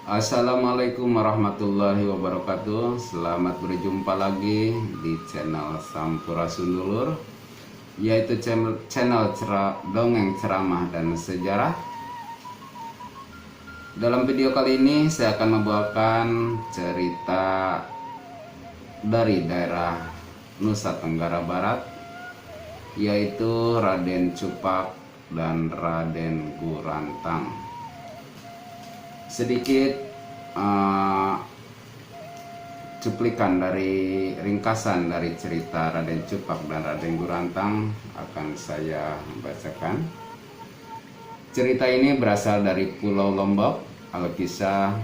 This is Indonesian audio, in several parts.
Assalamualaikum warahmatullahi wabarakatuh. Selamat berjumpa lagi di channel Sampurasun, yaitu channel dongeng ceramah dan sejarah. Dalam video kali ini saya akan membawakan cerita dari daerah Nusa Tenggara Barat, yaitu Raden Cupak dan Raden Gurantang. Sedikit cuplikan dari ringkasan dari cerita Raden Cupak dan Raden Gurantang akan saya bacakan. Cerita ini berasal dari Pulau Lombok. Alkisah,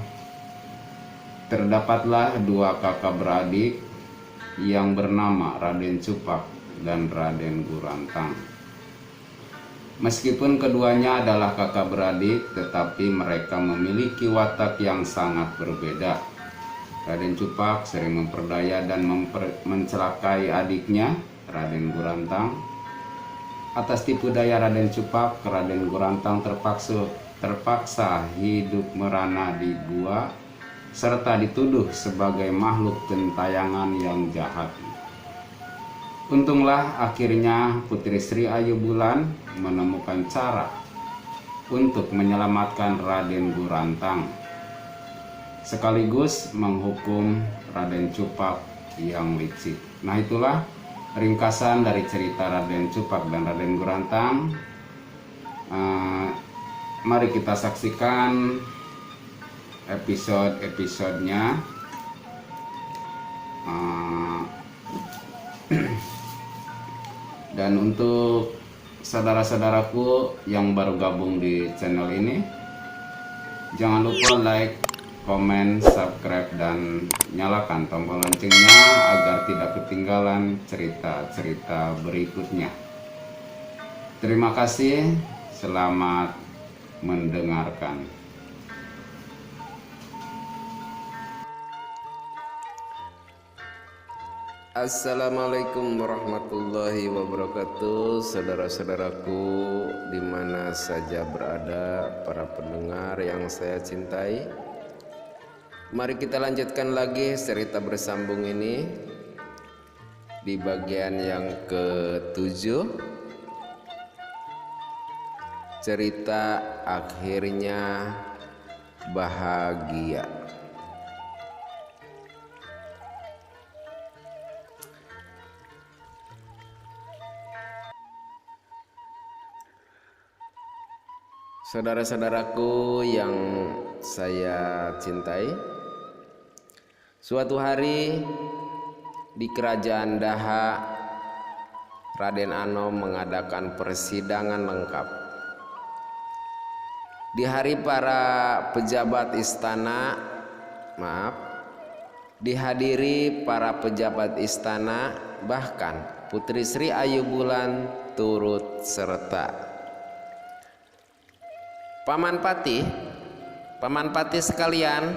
terdapatlah dua kakak beradik yang bernama Raden Cupak dan Raden Gurantang. Meskipun keduanya adalah kakak beradik, tetapi mereka memiliki watak yang sangat berbeda. Raden Cupak sering memperdaya dan mencelakai adiknya, Raden Gurantang. Atas tipu daya Raden Cupak, Raden Gurantang terpaksa hidup merana di gua, serta dituduh sebagai makhluk gentayangan yang jahat. Untunglah akhirnya Putri Sri Ayu Bulan menemukan cara untuk menyelamatkan Raden Gurantang, sekaligus menghukum Raden Cupak yang licik. Nah, itulah ringkasan dari cerita Raden Cupak dan Raden Gurantang. Mari kita saksikan episode-episodenya. Dan untuk saudara-saudaraku yang baru gabung di channel ini, jangan lupa like, komen, subscribe, dan nyalakan tombol loncengnya agar tidak ketinggalan cerita-cerita berikutnya. Terima kasih, selamat mendengarkan. Assalamualaikum warahmatullahi wabarakatuh. Saudara-saudaraku dimana saja berada, para pendengar yang saya cintai, mari kita lanjutkan lagi cerita bersambung ini di bagian yang ke-7. Cerita akhirnya bahagia. Saudara-saudaraku yang saya cintai, suatu hari di kerajaan Daha, Raden Anom mengadakan persidangan lengkap. Di hari dihadiri para pejabat istana, bahkan Putri Sri Ayu Bulan turut serta. Paman Pati sekalian,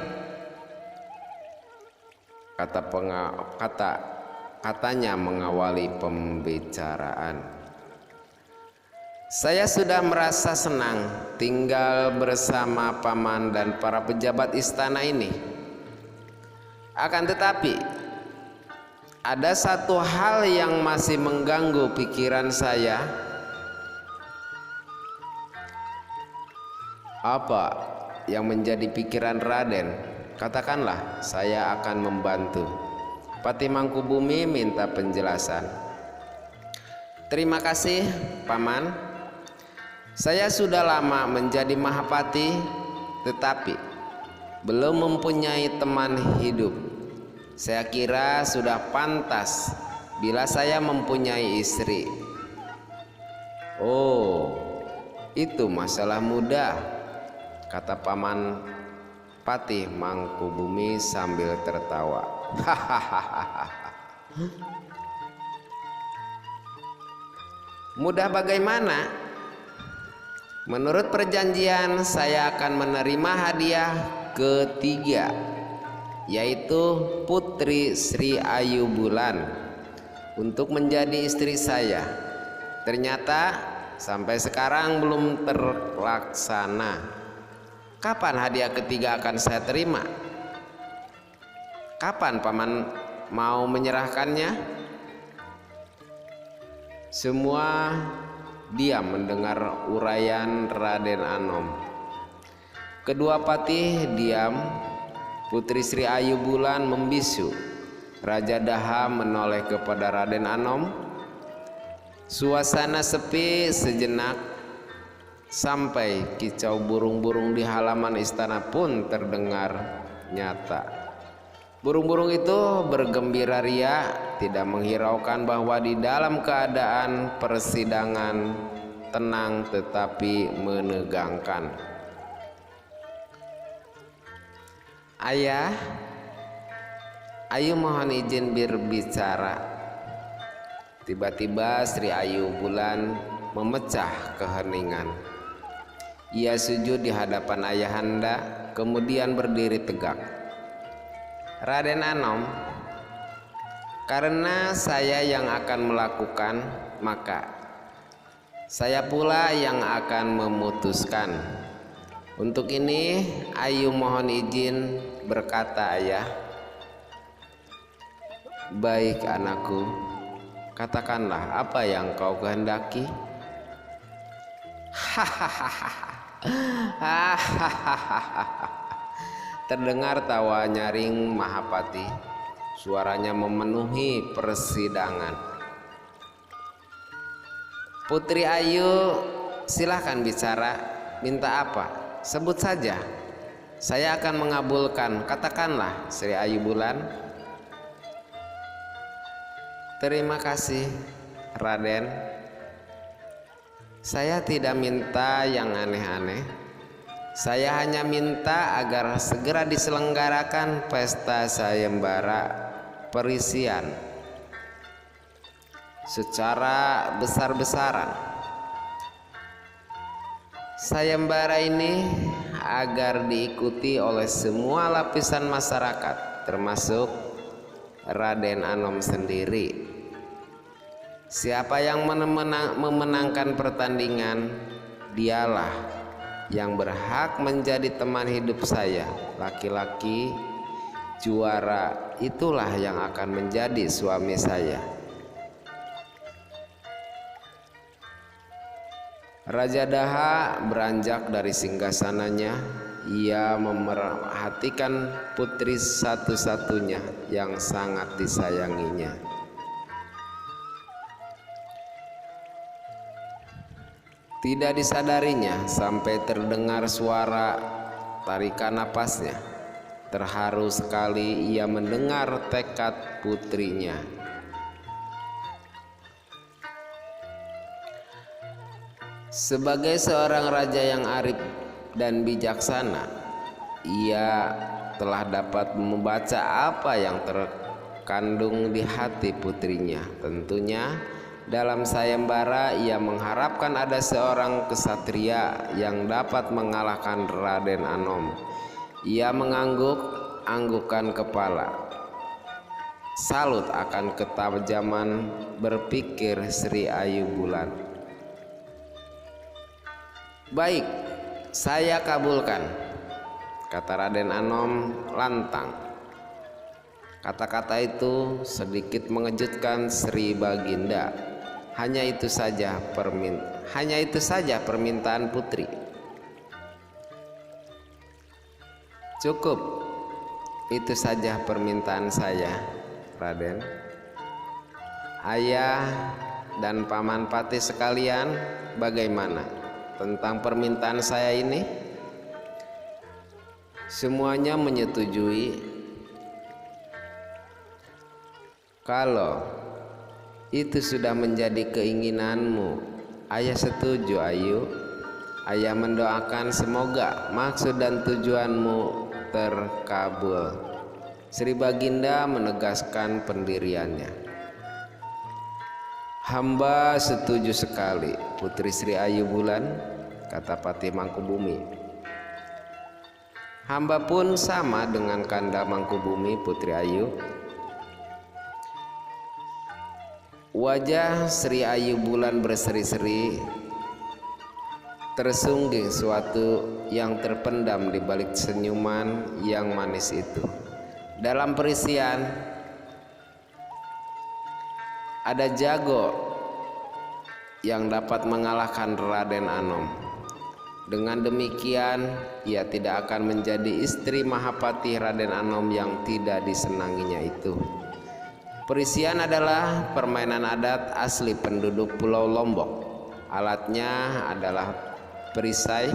katanya mengawali pembicaraan, saya sudah merasa senang tinggal bersama paman dan para pejabat istana ini. Akan tetapi ada satu hal yang masih mengganggu pikiran saya. Apa yang menjadi pikiran Raden? Katakanlah, saya akan membantu. Pati Mangkubumi minta penjelasan. Terima kasih, Paman. Saya sudah lama menjadi Mahapati, tetapi belum mempunyai teman hidup. Saya kira sudah pantas bila saya mempunyai istri. Oh, itu masalah mudah, kata Paman Pati Mangkubumi sambil tertawa. Hahaha. Mudah bagaimana? Menurut perjanjian saya akan menerima hadiah ketiga, yaitu Putri Sri Ayu Bulan untuk menjadi istri saya. Ternyata sampai sekarang belum terlaksana. Kapan hadiah ketiga akan saya terima? Kapan paman mau menyerahkannya? Semua diam mendengar uraian Raden Anom. Kedua patih diam. Putri Sri Ayu Bulan membisu. Raja Daha menoleh kepada Raden Anom. Suasana sepi sejenak, sampai kicau burung-burung di halaman istana pun terdengar nyata. Burung-burung itu bergembira ria, tidak menghiraukan bahwa di dalam keadaan persidangan tenang tetapi menegangkan. Ayah, Ayu mohon izin berbicara. Tiba-tiba Sri Ayu Bulan memecah keheningan. Ia sujud di hadapan ayahanda, kemudian berdiri tegak. Raden Anom, karena saya yang akan melakukan, maka saya pula yang akan memutuskan. Untuk ini Ayu mohon izin berkata, ayah. Baik anakku, katakanlah apa yang kau kehendaki. Terdengar tawa nyaring Mahapati. Suaranya memenuhi persidangan. Putri Ayu, silahkan bicara. Minta apa? Sebut saja. Saya akan mengabulkan. Katakanlah, Sri Ayu Bulan. Terima kasih, Raden. Saya tidak minta yang aneh-aneh. Saya hanya minta agar segera diselenggarakan pesta sayembara perisian secara besar-besaran. Sayembara ini agar diikuti oleh semua lapisan masyarakat, termasuk Raden Anom sendiri. Siapa yang memenangkan pertandingan, dialah yang berhak menjadi teman hidup saya. Laki-laki juara itulah yang akan menjadi suami saya. Raja Daha beranjak dari singgasananya. Ia memerhatikan putri satu-satunya yang sangat disayanginya. Tidak disadarinya sampai terdengar suara tarikan napasnya. Terharu sekali ia mendengar tekad putrinya. Sebagai seorang raja yang arif dan bijaksana, ia telah dapat membaca apa yang terkandung di hati putrinya. Tentunya dalam sayembara ia mengharapkan ada seorang kesatria yang dapat mengalahkan Raden Anom. Ia mengangguk-anggukkan kepala. Salut akan ketajaman berpikir Sri Ayu Bulan. Baik, saya kabulkan, kata Raden Anom lantang. Kata-kata itu sedikit mengejutkan Sri Baginda. Hanya itu saja permintaan putri. Cukup, itu saja permintaan saya, Raden. Ayah dan paman Patih sekalian, bagaimana tentang permintaan saya ini? Semuanya menyetujui. Kalau itu sudah menjadi keinginanmu, ayah setuju, Ayu. Ayah mendoakan semoga maksud dan tujuanmu terkabul. Sri Baginda menegaskan pendiriannya. Hamba setuju sekali, Putri Sri Ayu Bulan, kata Patih Mangkubumi. Hamba pun sama dengan Kanda Mangkubumi, Putri Ayu. Wajah Sri Ayu Bulan berseri-seri. tersungging suatu yang terpendam di balik senyuman yang manis itu. Dalam perisian ada jago yang dapat mengalahkan Raden Anom. Dengan demikian, ia tidak akan menjadi istri Mahapati Raden Anom yang tidak disenanginya itu. Perisian adalah permainan adat asli penduduk Pulau Lombok. Alatnya adalah perisai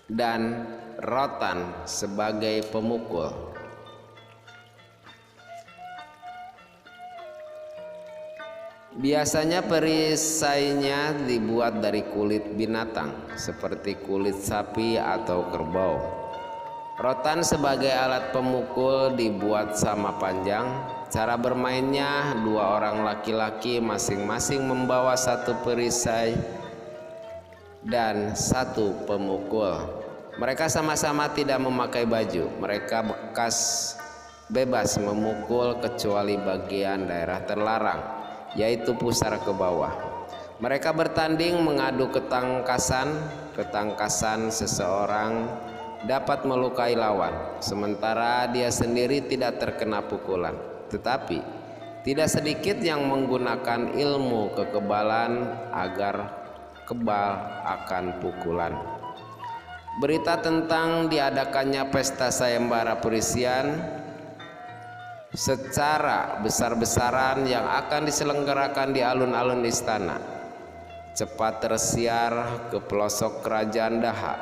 dan rotan sebagai pemukul. Biasanya perisainya dibuat dari kulit binatang seperti kulit sapi atau kerbau. Rotan sebagai alat pemukul dibuat sama panjang. Cara bermainnya, dua orang laki-laki masing-masing membawa satu perisai dan satu pemukul. Mereka sama-sama tidak memakai baju. Mereka bebas memukul kecuali bagian daerah terlarang, yaitu pusar ke bawah. Mereka bertanding mengadu ketangkasan. Ketangkasan seseorang dapat melukai lawan, sementara dia sendiri tidak terkena pukulan. Tetapi tidak sedikit yang menggunakan ilmu kekebalan agar kebal akan pukulan. Berita tentang diadakannya pesta sayembara perisian secara besar-besaran yang akan diselenggarakan di alun-alun istana cepat tersiar ke pelosok kerajaan Daha.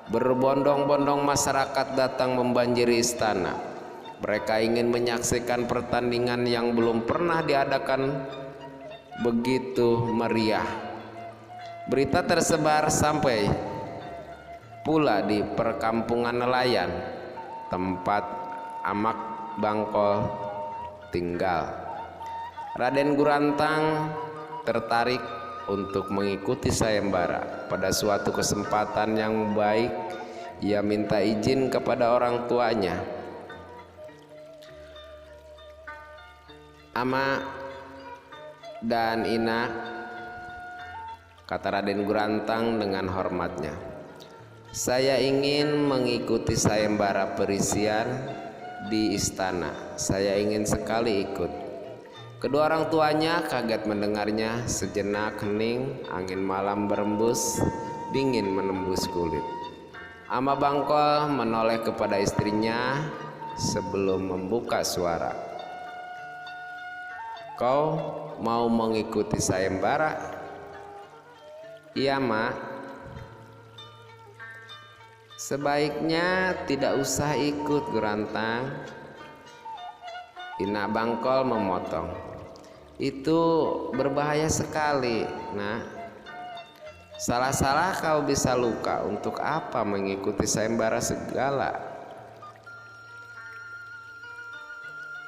Berbondong-bondong masyarakat datang membanjiri istana. Mereka ingin menyaksikan pertandingan yang belum pernah diadakan begitu meriah. Berita tersebar sampai pula di perkampungan nelayan, tempat Amak Bangkol tinggal. Raden Gurantang tertarik untuk mengikuti sayembara. Pada suatu kesempatan yang baik, ia minta izin kepada orang tuanya. "Ama dan Ina," kata Raden Gurantang dengan hormatnya, "saya ingin mengikuti sayembara perisian di istana. Saya ingin sekali ikut." Kedua orang tuanya kaget mendengarnya. Sejenak hening, angin malam berembus, dingin menembus kulit. Ama Bangkol menoleh kepada istrinya sebelum membuka suara. "Kau mau mengikuti sayembara?" "Iya, Mak." "Sebaiknya tidak usah ikut, Gurantang." Ina Bangkol memotong. "Itu berbahaya sekali, Nak. Salah-salah kau bisa luka. Untuk apa mengikuti sayembara segala?"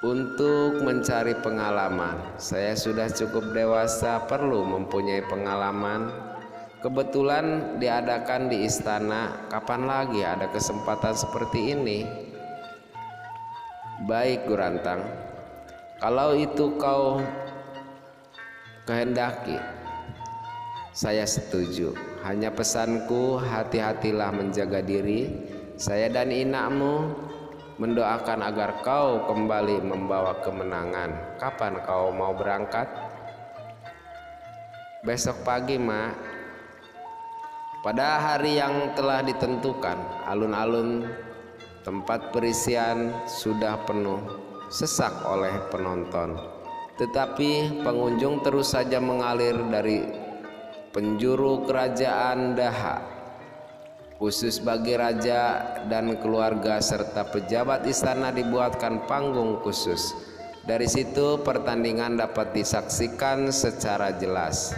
"Untuk mencari pengalaman. Saya sudah cukup dewasa, perlu mempunyai pengalaman. Kebetulan diadakan di istana. Kapan lagi ada kesempatan seperti ini?" "Baik, Gurantang. Kalau itu kau kehendaki, saya setuju. Hanya pesanku, hati-hatilah menjaga diri. Saya dan inakmu mendoakan agar kau kembali membawa kemenangan. Kapan kau mau berangkat?" "Besok pagi, Mak." Pada hari yang telah ditentukan, alun-alun tempat perisian sudah penuh sesak oleh penonton. Tetapi pengunjung terus saja mengalir dari penjuru kerajaan Daha. Khusus bagi raja dan keluarga serta pejabat istana dibuatkan panggung khusus. Dari situ pertandingan dapat disaksikan secara jelas.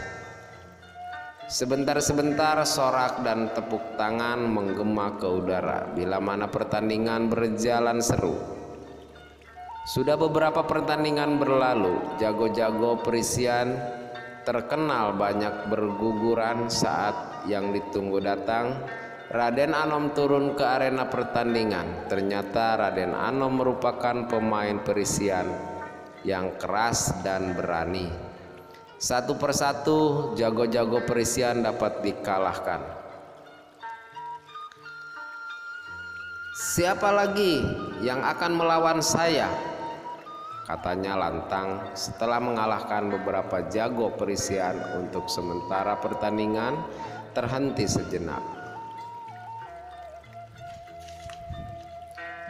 Sebentar-sebentar sorak dan tepuk tangan menggema ke udara bila mana pertandingan berjalan seru. Sudah beberapa pertandingan berlalu, jago-jago perisian terkenal banyak berguguran. Saat yang ditunggu datang, Raden Anom turun ke arena pertandingan. Ternyata Raden Anom merupakan pemain perisian yang keras dan berani. Satu persatu jago-jago Perisian dapat dikalahkan. "Siapa lagi yang akan melawan saya?" katanya lantang setelah mengalahkan beberapa jago Perisian. Untuk sementara pertandingan terhenti sejenak.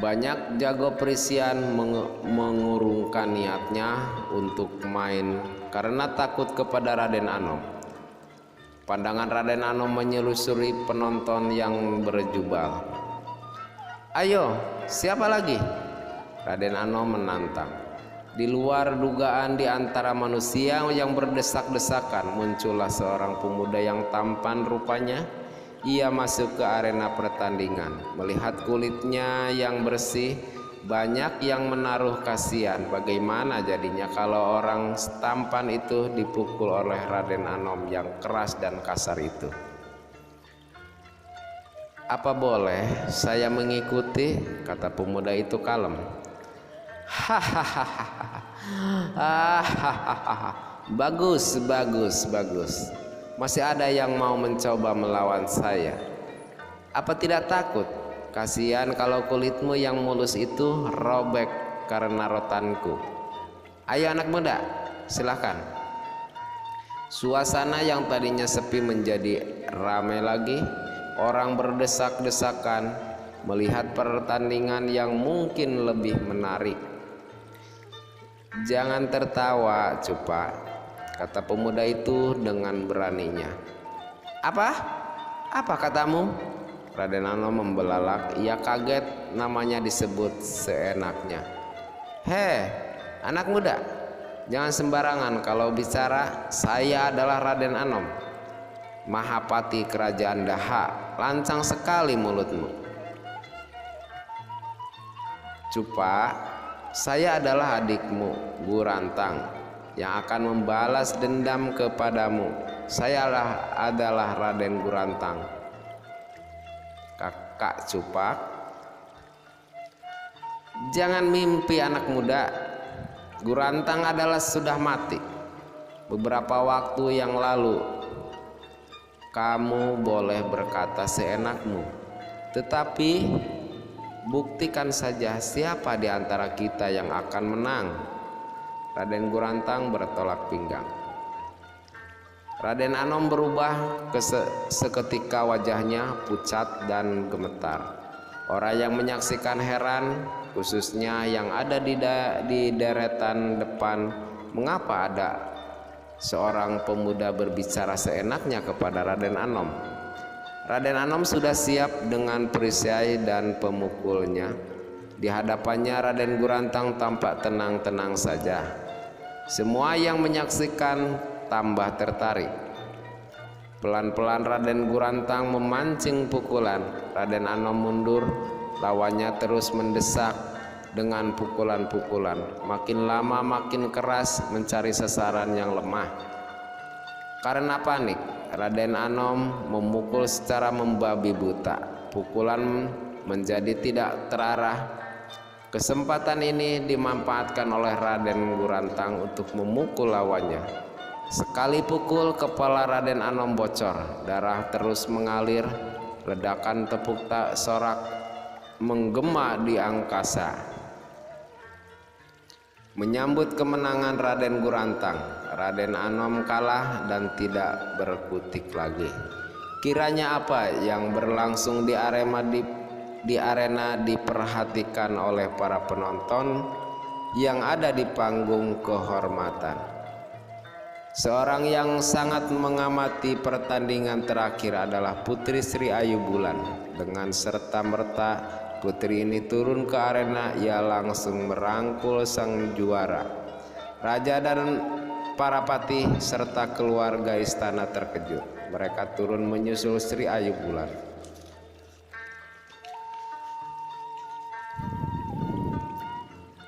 Banyak jago Perisian mengurungkan niatnya untuk main karena takut kepada Raden Anom. Pandangan Raden Anom menyelusuri penonton yang berjubel. "Ayo, siapa lagi?" Raden Anom menantang. Di luar dugaan, di antara manusia yang berdesak-desakan muncullah seorang pemuda yang tampan rupanya. Ia masuk ke arena pertandingan. Melihat kulitnya yang bersih, banyak yang menaruh kasihan. Bagaimana jadinya kalau orang tampan itu dipukul oleh Raden Anom yang keras dan kasar itu? "Apa boleh saya mengikuti?" kata pemuda itu kalem. Bagus, bagus, bagus. Masih ada yang mau mencoba melawan saya. Apa tidak takut? Kasihan kalau kulitmu yang mulus itu robek karena rotanku. Ayo anak muda, silakan. Suasana yang tadinya sepi menjadi ramai lagi. Orang berdesak-desakan melihat pertandingan yang mungkin lebih menarik. "Jangan tertawa, Cupa," kata pemuda itu dengan beraninya. Apa? Apa katamu?" Raden Anom membelalak. Ia kaget namanya disebut seenaknya. "Hei, anak muda, jangan sembarangan kalau bicara. Saya adalah Raden Anom, Mahapati Kerajaan Daha. Lancang sekali mulutmu." "Cupa, saya adalah adikmu, Gurantang, yang akan membalas dendam kepadamu. Saya adalah Raden Gurantang." "Kakak Cupak, jangan mimpi anak muda. Gurantang adalah sudah mati beberapa waktu yang lalu. Kamu boleh berkata seenakmu, tetapi buktikan saja siapa di antara kita yang akan menang." Raden Gurantang bertolak pinggang. Raden Anom berubah seketika, wajahnya pucat dan gemetar. Orang yang menyaksikan heran, khususnya yang ada di deretan depan. Mengapa ada seorang pemuda berbicara seenaknya kepada Raden Anom? Raden Anom sudah siap dengan perisai dan pemukulnya. Di hadapannya Raden Gurantang tampak tenang-tenang saja. Semua yang menyaksikan tambah tertarik. Pelan-pelan Raden Gurantang memancing pukulan. Raden Anom mundur, lawannya terus mendesak dengan pukulan-pukulan. Makin lama makin keras, mencari sasaran yang lemah. Karena panik, Raden Anom memukul secara membabi buta. Pukulan menjadi tidak terarah. Kesempatan ini dimanfaatkan oleh Raden Gurantang untuk memukul lawannya. Sekali pukul, kepala Raden Anom bocor. Darah terus mengalir. Ledakan tepuk sorak menggema di angkasa. Menyambut kemenangan Raden Gurantang, Raden Anom kalah dan tidak berkutik lagi. Kiranya apa yang berlangsung di arena diperhatikan oleh para penonton yang ada di panggung kehormatan. Seorang yang sangat mengamati pertandingan terakhir adalah Putri Sri Ayu Bulan. Dengan serta-merta putri ini turun ke arena, ia langsung merangkul sang juara. Raja dan para patih serta keluarga istana terkejut. Mereka turun menyusul Sri Ayu Bulan.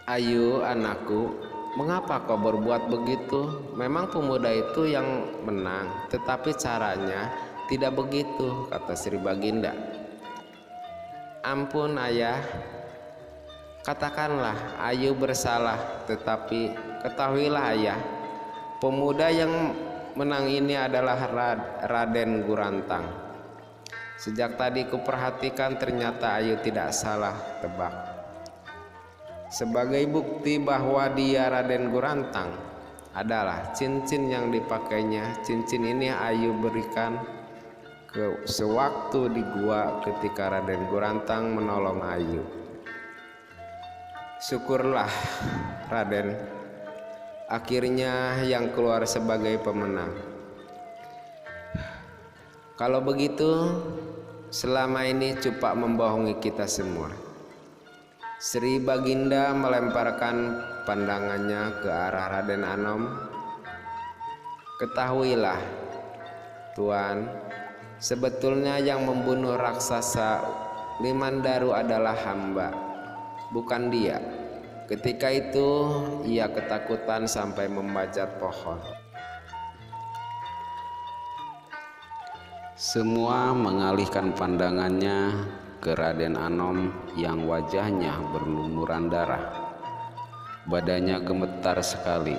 "Ayu, anakku, mengapa kau berbuat begitu? Memang pemuda itu yang menang, tetapi caranya tidak begitu," kata Sri Baginda. "Ampun ayah, katakanlah Ayu bersalah, tetapi ketahuilah ayah, Pemuda yang menang ini adalah Raden Gurantang. Sejak tadi kuperhatikan ternyata Ayu tidak salah tebak. Sebagai bukti bahwa dia Raden Gurantang adalah cincin yang dipakainya. Cincin ini Ayu berikan sewaktu di gua ketika Raden Gurantang menolong Ayu. Syukurlah Raden, akhirnya yang keluar sebagai pemenang. Kalau begitu, selama ini Cupak membohongi kita semua. Sri Baginda melemparkan pandangannya ke arah Raden Anom. Ketahuilah, Tuan, sebetulnya yang membunuh raksasa Limandaru adalah hamba, bukan dia. Ketika itu ia ketakutan sampai memanjat pohon. Semua mengalihkan pandangannya ke Raden Anom yang wajahnya berlumuran darah. Badannya gemetar sekali.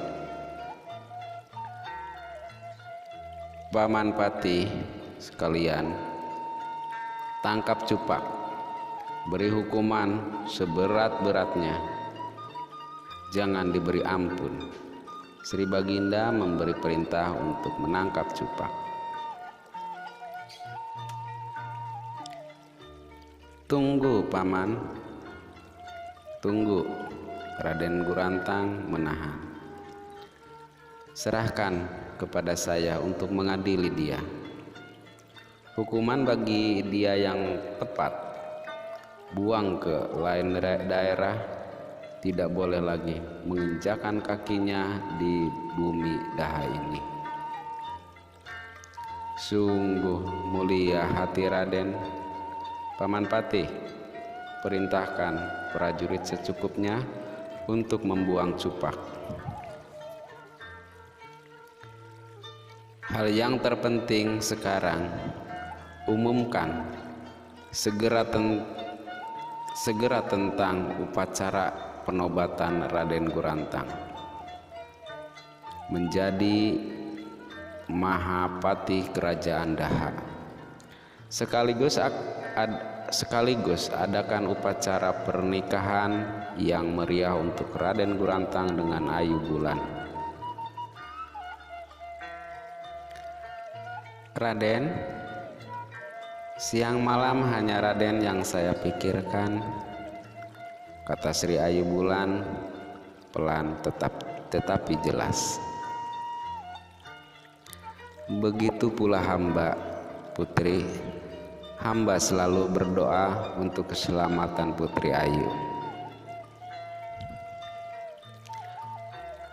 Paman Pati sekalian, tangkap Cupak, beri hukuman seberat-beratnya, jangan diberi ampun. Sri Baginda memberi perintah untuk menangkap Cupak. Tunggu Paman, tunggu. Raden Gurantang menahan. Serahkan kepada saya untuk mengadili dia. Hukuman bagi dia yang tepat, buang ke lain daerah, tidak boleh lagi menginjakan kakinya di bumi Daha ini. Sungguh mulia hati Raden. Paman Patih, perintahkan prajurit secukupnya untuk membuang Cupak. Hal yang terpenting sekarang, umumkan segera tentang upacara penobatan Raden Gurantang menjadi Mahapati Kerajaan Daha. Sekaligus adakan upacara pernikahan yang meriah untuk Raden Gurantang dengan Ayu Bulan. Raden, siang malam hanya Raden yang saya pikirkan, kata Sri Ayu Bulan pelan tetapi jelas. Begitu pula hamba, Putri. Hamba selalu berdoa untuk keselamatan Putri Ayu.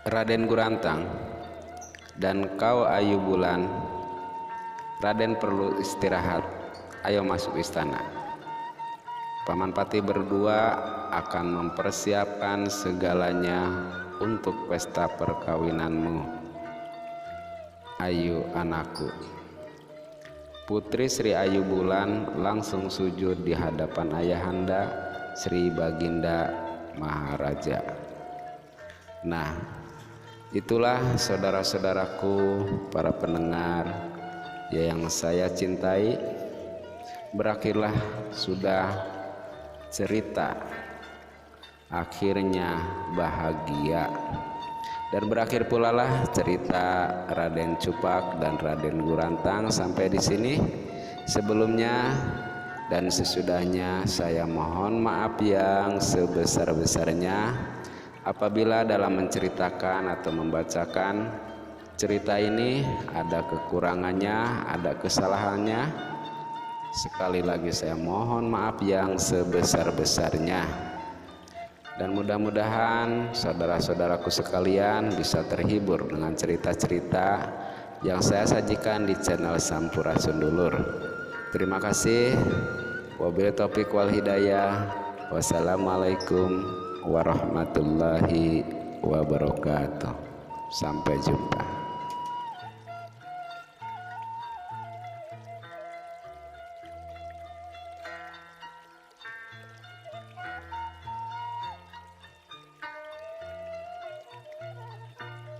Raden Gurantang dan kau Ayu Bulan, Raden perlu istirahat. Ayo masuk istana. Paman Pati berdua akan mempersiapkan segalanya untuk pesta perkawinanmu. Ayu anakku. Putri Sri Ayu Bulan langsung sujud di hadapan ayahanda Sri Baginda Maharaja. Nah, itulah saudara-saudaraku para pendengar yang saya cintai. Berakhirlah sudah cerita, akhirnya bahagia. Dan berakhir pula lah cerita Raden Cupak dan Raden Gurantang sampai di sini. Sebelumnya dan sesudahnya saya mohon maaf yang sebesar-besarnya apabila dalam menceritakan atau membacakan cerita ini ada kekurangannya, ada kesalahannya. Sekali lagi saya mohon maaf yang sebesar-besarnya. Dan mudah-mudahan saudara-saudaraku sekalian bisa terhibur dengan cerita-cerita yang saya sajikan di channel Sampurasun. Terima kasih. Wabillahi taufiq wal hidayah. Wassalamualaikum warahmatullahi wabarakatuh. Sampai jumpa.